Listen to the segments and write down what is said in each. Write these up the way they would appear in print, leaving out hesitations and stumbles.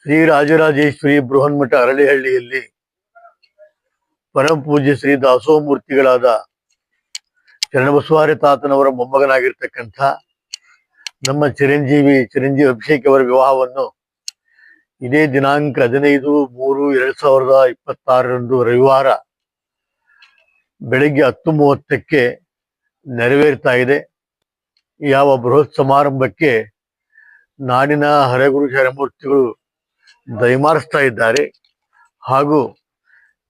ಶ್ರೀ ರಾಜರಾಜೇಶ್ವರಿ ಬೃಹನ್ಮಠ ಅರಳಿಹಳ್ಳಿಯಲ್ಲಿ ಪರಮ ಪೂಜ್ಯ ಶ್ರೀ ದಾಸೋಹಮೂರ್ತಿಗಳಾದ ಶರಣಬಸವಾರ್ಯ ತಾತನವರ ಮೊಮ್ಮಗನಾಗಿರ್ತಕ್ಕಂಥ ನಮ್ಮ ಚಿರಂಜೀವಿ ಅಭಿಷೇಕ್ ಅವರ ವಿವಾಹವನ್ನು ಇದೇ ದಿನಾಂಕ 15/3/2026 ರವಿವಾರ ಬೆಳಿಗ್ಗೆ 10:30ಕ್ಕೆ ನೆರವೇರ್ತಾ ಇದೆ. ಯಾವ ಬೃಹತ್ ಸಮಾರಂಭಕ್ಕೆ ನಾಡಿನ ಹರಗುರು ಶರಣಮೂರ್ತಿಗಳು ದಯಮಾರಿಸ್ತಾ ಇದ್ದಾರೆ. ಹಾಗೂ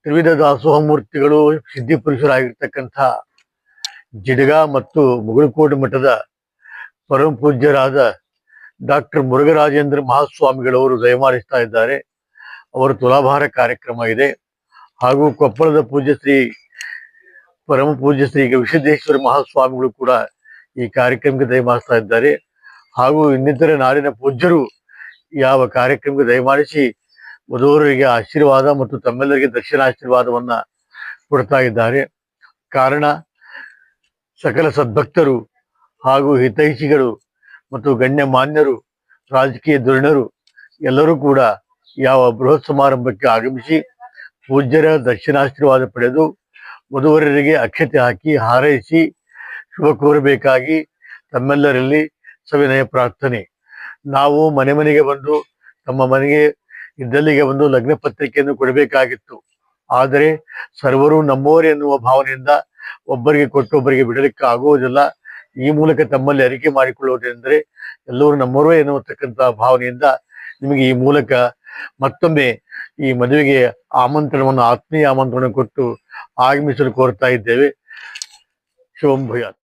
ತ್ರಿವಿಧ ದಾಸೋಹ ಮೂರ್ತಿಗಳು ಸಿದ್ಧಿಪುರುಷರಾಗಿರ್ತಕ್ಕಂಥ ಜಿಡಗ ಮತ್ತು ಮುಗಳಕೋಟೆ ಮಠದ ಪರಮ ಪೂಜ್ಯರಾದ ಡಾಕ್ಟರ್ ಮುರುಘರಾಜೇಂದ್ರ ಮಹಾಸ್ವಾಮಿಗಳವರು ದಯಮಾರಿಸ್ತಾ ಇದ್ದಾರೆ. ಅವರ ತುಲಾಭಾರ ಕಾರ್ಯಕ್ರಮ ಇದೆ. ಹಾಗೂ ಕೊಪ್ಪಳದ ಪರಮ ಪೂಜ್ಯ ಶ್ರೀ ವಿಶ್ವೇಶ್ವರ ಮಹಾಸ್ವಾಮಿಗಳು ಕೂಡ ಈ ಕಾರ್ಯಕ್ರಮಕ್ಕೆ ದಯಮಾರಿಸ್ತಾ ಇದ್ದಾರೆ. ಹಾಗೂ ಇನ್ನಿತರೆ ನಾಡಿನ ಪೂಜ್ಯರು ಯಾವ ಕಾರ್ಯಕ್ರಮಕ್ಕೆ ದಯಮಾಡಿಸಿ ವಧುವರರಿಗೆ ಆಶೀರ್ವಾದ ಮತ್ತು ತಮ್ಮೆಲ್ಲರಿಗೆ ದರ್ಶನಾಶೀರ್ವಾದವನ್ನ ಕೊಡ್ತಾ ಇದ್ದಾರೆ. ಕಾರಣ ಸಕಲ ಸದ್ಭಕ್ತರು ಹಾಗೂ ಹಿತೈಷಿಗಳು ಮತ್ತು ಗಣ್ಯ ಮಾನ್ಯರು, ರಾಜಕೀಯ ಧುರೀಣರು ಎಲ್ಲರೂ ಕೂಡ ಯಾವ ಬೃಹತ್ ಸಮಾರಂಭಕ್ಕೆ ಆಗಮಿಸಿ ಪೂಜ್ಯರ ದರ್ಶನಾಶೀರ್ವಾದ ಪಡೆದು ವಧುವರರಿಗೆ ಅಕ್ಷತೆ ಹಾಕಿ ಹಾರೈಸಿ ಶುಭ ಕೋರಬೇಕಾಗಿ ತಮ್ಮೆಲ್ಲರಲ್ಲಿ ಸವಿನಯ ಪ್ರಾರ್ಥನೆ. ನಾವು ಮನೆಗೆ ಬಂದು ತಮ್ಮ ಮನೆಗೆ ಇದ್ದಲ್ಲಿಗೆ ಬಂದು ಲಗ್ನ ಪತ್ರಿಕೆಯನ್ನು ಕೊಡಬೇಕಾಗಿತ್ತು. ಆದರೆ ಸರ್ವರು ನಮ್ಮವರೇ ಎನ್ನುವ ಭಾವನೆಯಿಂದ ಒಬ್ಬರಿಗೆ ಕೊಟ್ಟು ಒಬ್ಬರಿಗೆ ಬಿಡಲಿಕ್ಕೆ ಆಗುವುದಿಲ್ಲ. ಈ ಮೂಲಕ ತಮ್ಮಲ್ಲಿ ಅರಿಕೆ ಮಾಡಿಕೊಳ್ಳುವುದೆಂದರೆ ಎಲ್ಲರೂ ನಮ್ಮವರೇ ಎನ್ನುವತಕ್ಕಂಥ ಭಾವನೆಯಿಂದ ನಿಮಗೆ ಈ ಮೂಲಕ ಮತ್ತೊಮ್ಮೆ ಈ ಮದುವೆಗೆ ಆತ್ಮೀಯ ಆಮಂತ್ರಣ ಕೊಟ್ಟು ಆಗಮಿಸಲು ಕೋರ್ತಾ ಇದ್ದೇವೆ. ಶುಭಂ ಭೂಯಾತ್.